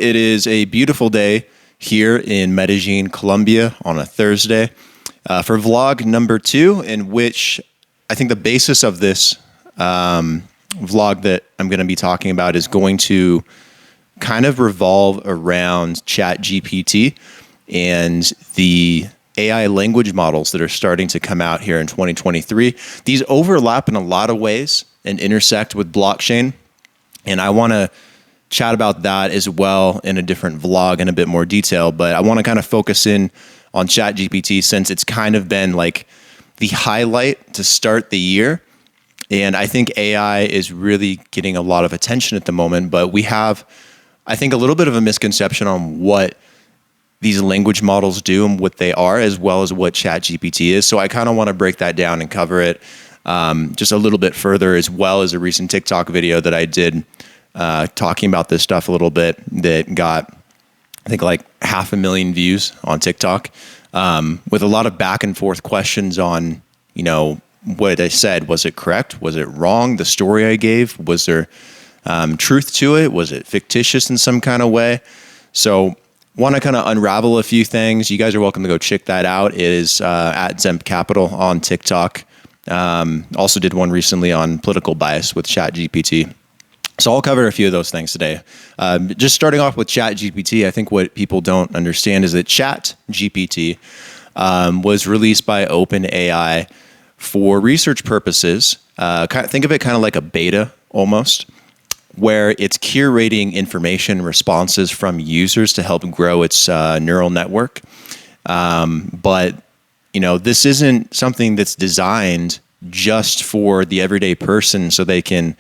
It is a beautiful day here in Medellin, Colombia on a Thursday for vlog number 2, in which I think the basis of this vlog that I'm going to be talking about is going to kind of revolve around ChatGPT and the AI language models that are starting to come out here in 2023. These overlap in a lot of ways and intersect with blockchain. And I want to chat about that as well in a different vlog in a bit more detail. But I want to kind of focus in on ChatGPT since it's kind of been like the highlight to start the year. And I think AI is really getting a lot of attention at the moment. But we have, I think, a little bit of a misconception on what these language models do and what they are, as well as what ChatGPT is. So I kind of want to break that down and cover it just a little bit further, as well as a recent TikTok video that I did talking about this stuff a little bit that got, I think, like 500,000 views on TikTok, with a lot of back and forth questions on, you know, what I said. Was it correct? Was it wrong? The story I gave, was there truth to it? Was it fictitious in some kind of way? So want to kind of unravel a few things. You guys are welcome to go check that out. It is at Zemp Capital on TikTok. Also did one recently on political bias with ChatGPT. So I'll cover a few of those things today. Just starting off with ChatGPT, I think what people don't understand is that ChatGPT was released by OpenAI for research purposes. Think of it kind of like a beta almost, where it's curating information responses from users to help grow its neural network. But you know, this isn't something that's designed just for the everyday person so they can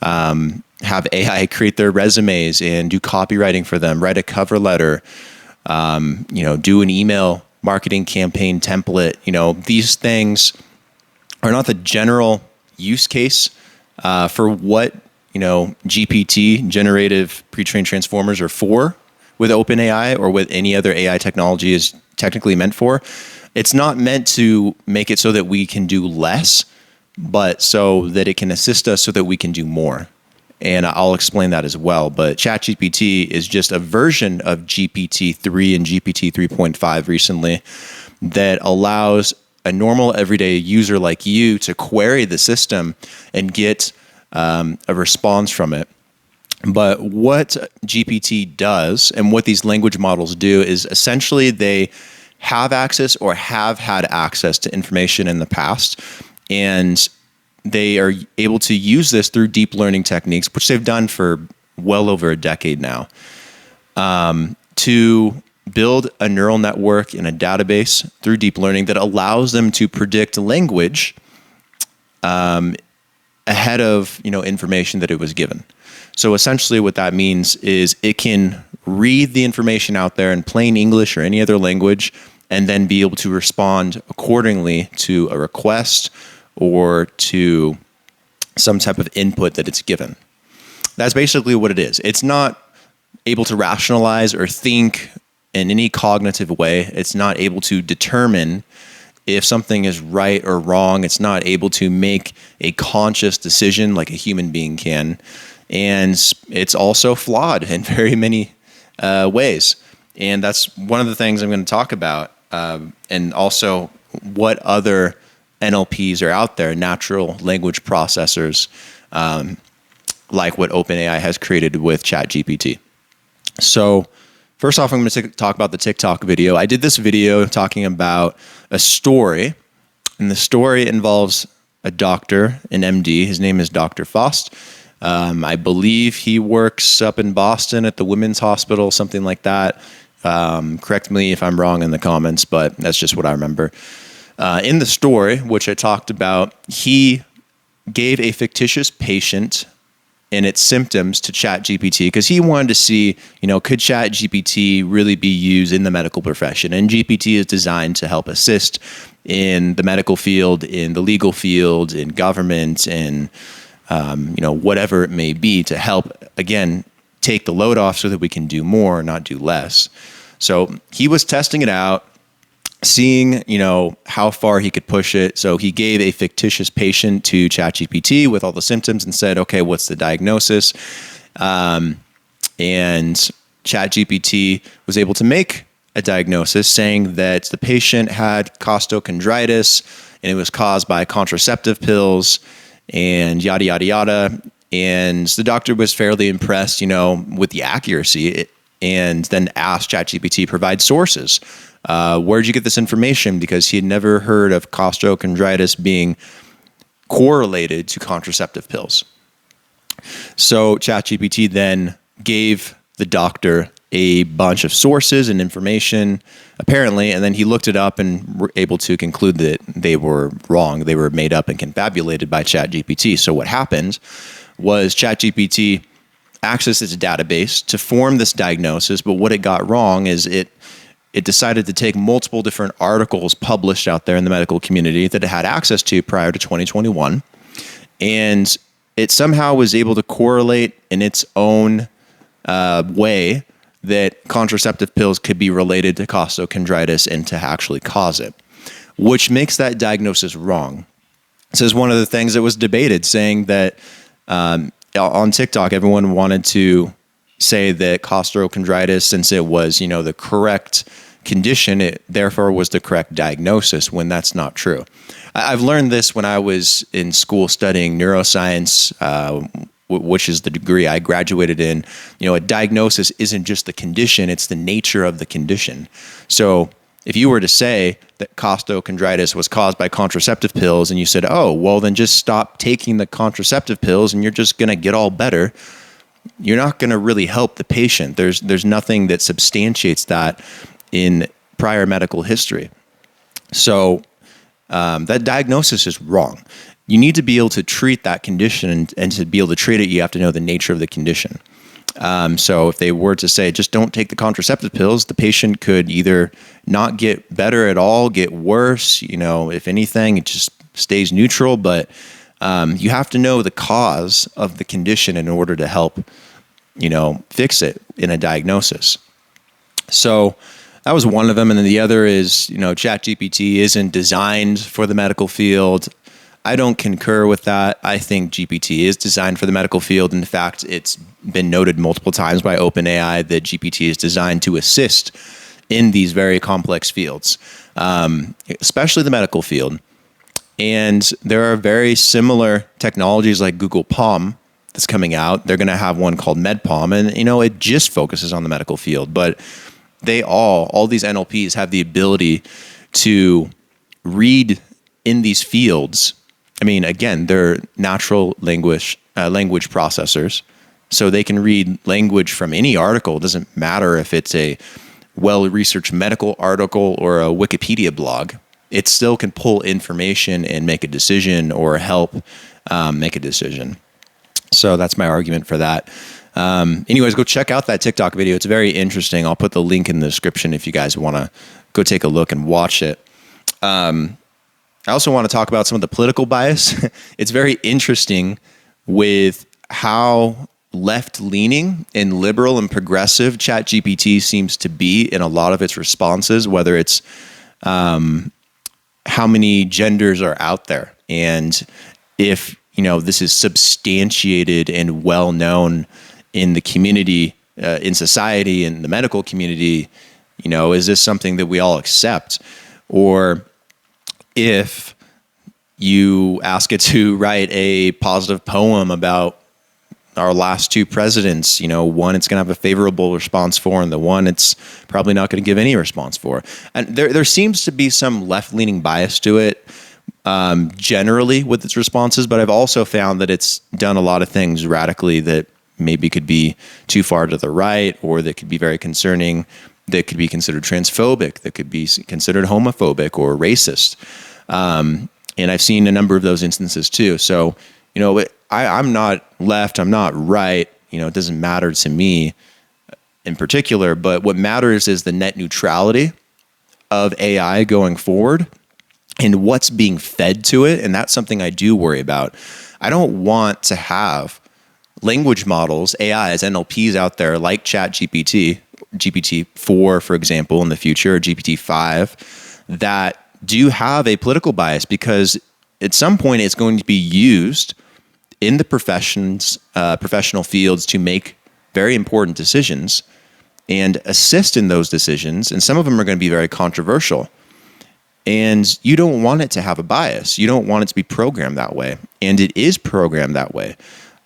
have AI create their resumes and do copywriting for them, write a cover letter, do an email marketing campaign template. You know, these things are not the general use case for what, GPT, generative pre-trained transformers, are for with OpenAI or with any other AI technology is technically meant for. It's not meant to make it so that we can do less, but so that it can assist us so that we can do more. And I'll explain that as well. But ChatGPT is just a version of GPT-3 and GPT 3.5 recently that allows a normal everyday user like you to query the system and get a response from it. But what GPT does and what these language models do is essentially they have access or have had access to information in the past, and they are able to use this through deep learning techniques, which they've done for well over a decade now, to build a neural network in a database through deep learning that allows them to predict language ahead of information that it was given. So essentially what that means is it can read the information out there in plain English or any other language and then be able to respond accordingly to a request or to some type of input that it's given. That's basically what it is. It's not able to rationalize or think in any cognitive way. It's not able to determine if something is right or wrong. It's not able to make a conscious decision like a human being can. And it's also flawed in very many ways. And that's one of the things I'm going to talk about. And also what other NLPs are out there, natural language processors, like what OpenAI has created with ChatGPT. So first off, I'm going to talk about the TikTok video. I did this video talking about a story, and the story involves a doctor, an MD. His name is Dr. Faust. I believe he works up in Boston at the Women's Hospital, something like that. Correct me if I'm wrong in the comments, but that's just what I remember. In the story, which I talked about, he gave a fictitious patient and its symptoms to ChatGPT because he wanted to see, could ChatGPT really be used in the medical profession? And GPT is designed to help assist in the medical field, in the legal field, in government, in whatever it may be, to help, again, take the load off so that we can do more, not do less. So he was testing it out, seeing, how far he could push it. So he gave a fictitious patient to ChatGPT with all the symptoms and said, okay, what's the diagnosis? And ChatGPT was able to make a diagnosis saying that the patient had costochondritis and it was caused by contraceptive pills and yada, yada, yada. And the doctor was fairly impressed, with the accuracy, and then asked ChatGPT provide sources. Where'd you get this information? Because he had never heard of costochondritis being correlated to contraceptive pills. So ChatGPT then gave the doctor a bunch of sources and information, apparently, and then he looked it up and were able to conclude that they were wrong. They were made up and confabulated by ChatGPT. So what happened was ChatGPT accessed its database to form this diagnosis, but what it got wrong is it decided to take multiple different articles published out there in the medical community that it had access to prior to 2021, and it somehow was able to correlate in its own way that contraceptive pills could be related to costochondritis and to actually cause it, which makes that diagnosis wrong. So it's one of the things that was debated, saying that on TikTok, everyone wanted to say that costochondritis, since it was, the correct condition, it therefore was the correct diagnosis, when that's not true. I've learned this when I was in school studying neuroscience, which is the degree I graduated in. A diagnosis isn't just the condition, it's the nature of the condition. So if you were to say that costochondritis was caused by contraceptive pills, and you said, oh, well, then just stop taking the contraceptive pills and you're just going to get all better, you're not going to really help the patient. There's nothing that substantiates that in prior medical history. So that diagnosis is wrong. You need to be able to treat that condition, and to be able to treat it, you have to know the nature of the condition. So if they were to say, just don't take the contraceptive pills, the patient could either not get better at all, get worse, if anything, it just stays neutral. But you have to know the cause of the condition in order to help, fix it in a diagnosis. So that was one of them. And then the other is, ChatGPT isn't designed for the medical field. I don't concur with that. I think GPT is designed for the medical field. In fact, it's been noted multiple times by OpenAI that GPT is designed to assist in these very complex fields, especially the medical field. And there are very similar technologies like Google Palm that's coming out. They're going to have one called MedPalm, and it just focuses on the medical field. But they all these NLPs have the ability to read in these fields. I mean, again, they're natural language processors, so they can read language from any article. It doesn't matter if it's a well-researched medical article or a Wikipedia blog. It still can pull information and make a decision, or help make a decision. So that's my argument for that. Anyways, go check out that TikTok video. It's very interesting. I'll put the link in the description if you guys want to go take a look and watch it. I also want to talk about some of the political bias. It's very interesting with how left-leaning and liberal and progressive ChatGPT seems to be in a lot of its responses, whether it's how many genders are out there, and if this is substantiated and well known in the community, in society, in the medical community. Is this something that we all accept? Or if you ask it to write a positive poem about our last two presidents, one it's going to have a favorable response for, and the one it's probably not going to give any response for. And there seems to be some left-leaning bias to it, generally with its responses, but I've also found that it's done a lot of things radically that maybe could be too far to the right, or that could be very concerning, that could be considered transphobic, that could be considered homophobic or racist. And I've seen a number of those instances too. So, I'm not left, I'm not right, it doesn't matter to me in particular, but what matters is the net neutrality of AI going forward and what's being fed to it. And that's something I do worry about. I don't want to have language models, AIs, NLPs out there like ChatGPT, GPT-4, for example, in the future, or GPT-5, that do have a political bias, because at some point it's going to be used in the professional fields to make very important decisions. and assist in those decisions. And some of them are going to be very controversial. And you don't want it to have a bias. You don't want it to be programmed that way. And it is programmed that way.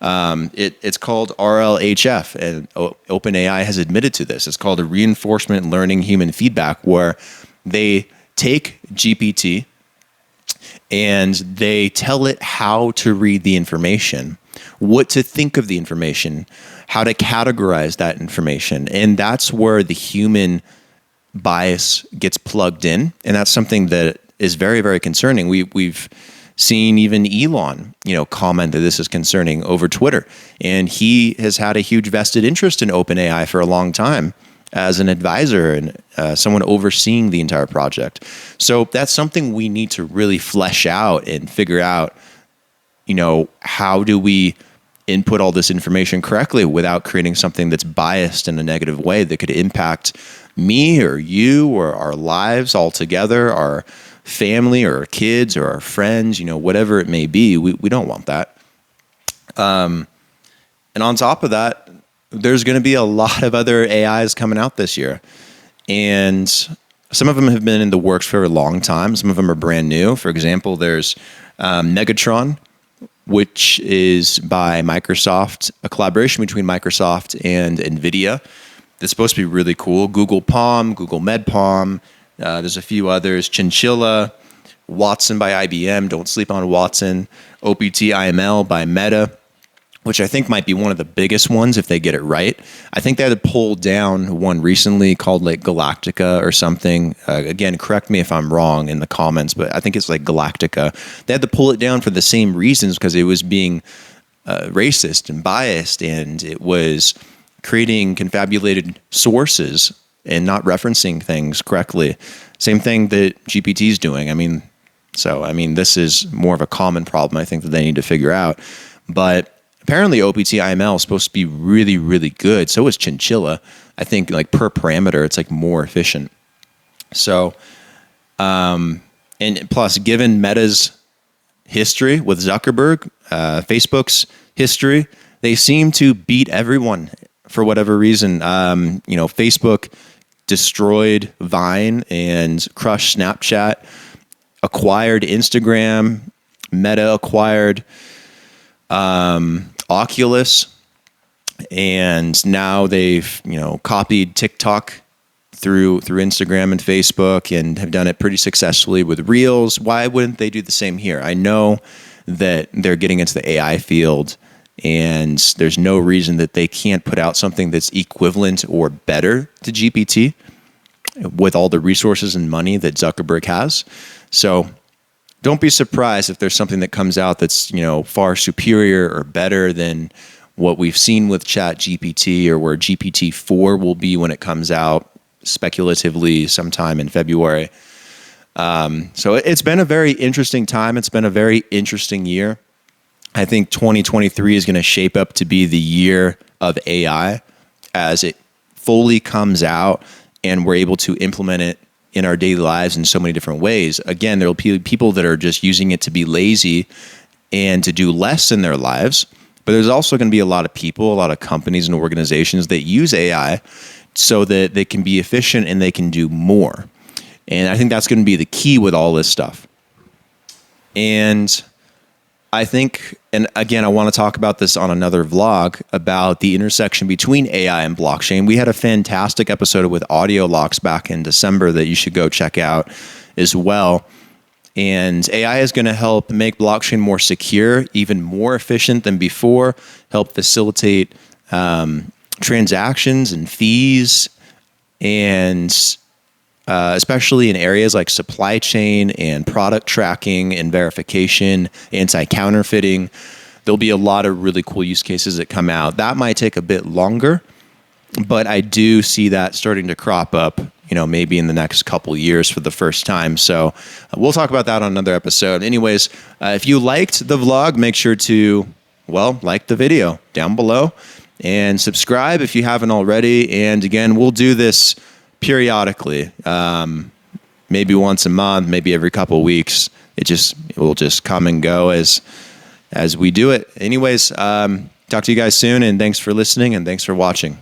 It's called RLHF, and OpenAI has admitted to this. It's called a reinforcement learning human feedback, where they take GPT and they tell it how to read the information, what to think of the information, how to categorize that information. And that's where the human bias gets plugged in. And that's something that is very, very concerning. We've seen even Elon, comment that this is concerning over Twitter. And he has had a huge vested interest in OpenAI for a long time as an advisor and someone overseeing the entire project. So that's something we need to really flesh out and figure out, how do we input all this information correctly without creating something that's biased in a negative way that could impact me or you or our lives altogether, our family or our kids or our friends, whatever it may be. We don't want that. And on top of that, there's going to be a lot of other AIs coming out this year. And some of them have been in the works for a long time. Some of them are brand new. For example, there's Megatron, which is by Microsoft, a collaboration between Microsoft and NVIDIA. That's supposed to be really cool. Google Palm, Google MedPalm. There's a few others. Chinchilla, Watson by IBM. Don't sleep on Watson. opt-iml by Meta, which I think might be one of the biggest ones if they get it right. I think they had to pull down one recently called like Galactica or something. Again, correct me if I'm wrong in the comments, but I think it's like Galactica. They had to pull it down for the same reasons, because it was being racist and biased, and it was creating confabulated sources and not referencing things correctly. Same thing that GPT is doing. This is more of a common problem, I think, that they need to figure out. But apparently opt-iml is supposed to be really, really good. So is Chinchilla. I think like per parameter, it's like more efficient. So, and plus, given Meta's history with Zuckerberg, Facebook's history, they seem to beat everyone for whatever reason. Facebook destroyed Vine and crushed Snapchat, acquired Instagram, Meta acquired Oculus, and now they've copied TikTok through Instagram and Facebook, and have done it pretty successfully with Reels. Why wouldn't they do the same here? I know that they're getting into the AI field, and there's no reason that they can't put out something that's equivalent or better to GPT with all the resources and money that Zuckerberg has. So don't be surprised if there's something that comes out that's, far superior or better than what we've seen with ChatGPT, or where GPT-4 will be when it comes out speculatively sometime in February. So it's been a very interesting time. It's been a very interesting year. I think 2023 is going to shape up to be the year of AI as it fully comes out and we're able to implement it in our daily lives in so many different ways. Again, there will be people that are just using it to be lazy and to do less in their lives. But there's also going to be a lot of people, a lot of companies and organizations that use AI so that they can be efficient and they can do more. And I think that's going to be the key with all this stuff. And I think, and again, I want to talk about this on another vlog about the intersection between AI and blockchain. We had a fantastic episode with Audio Locks back in December that you should go check out as well. And AI is going to help make blockchain more secure, even more efficient than before, help facilitate transactions and fees, and especially in areas like supply chain and product tracking and verification, anti-counterfeiting. There'll be a lot of really cool use cases that come out. That might take a bit longer, but I do see that starting to crop up, maybe in the next couple years for the first time. So we'll talk about that on another episode. Anyways, if you liked the vlog, make sure to, like the video down below and subscribe if you haven't already. And again, we'll do this periodically, maybe once a month, maybe every couple of weeks. It will just come and go as we do it. Anyways, talk to you guys soon, and thanks for listening and thanks for watching.